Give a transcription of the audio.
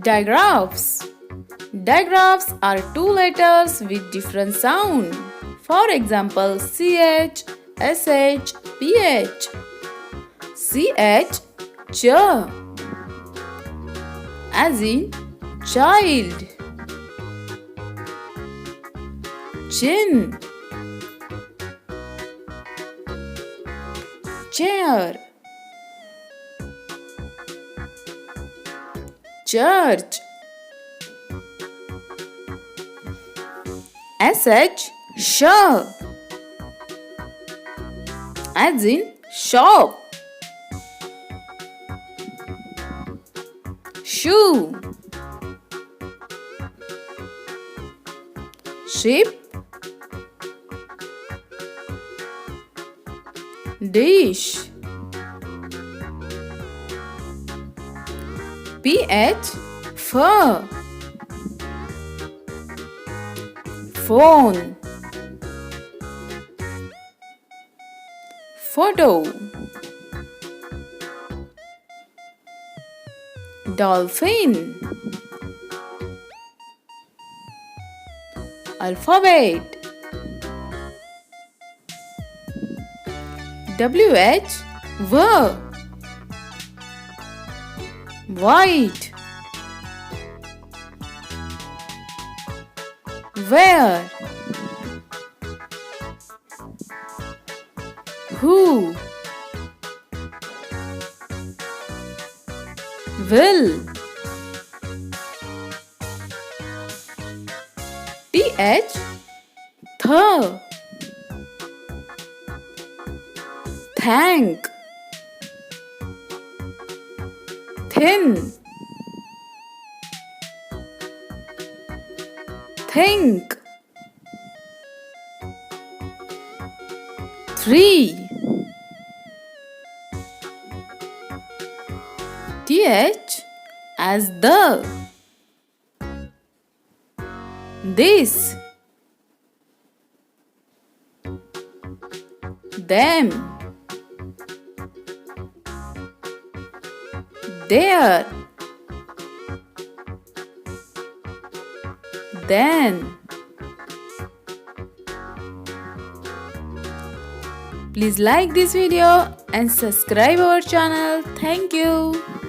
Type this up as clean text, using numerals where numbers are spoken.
Diagraphs. Diagraphs are two letters with different sound. For example, CH, SH, PH. CH, ch, as in child. Chin, chair. Church. SH, sh, as in shop. Shoe. Ship. Dish. PH, fur. Phone. Photo. Dolphin. Alphabet. WH, were. White. Where. Who. Will. TH, th. Thank. Thin. Think. 3. TH as the. This. Them. There. Then. Please like this video and subscribe our channel. Thank you.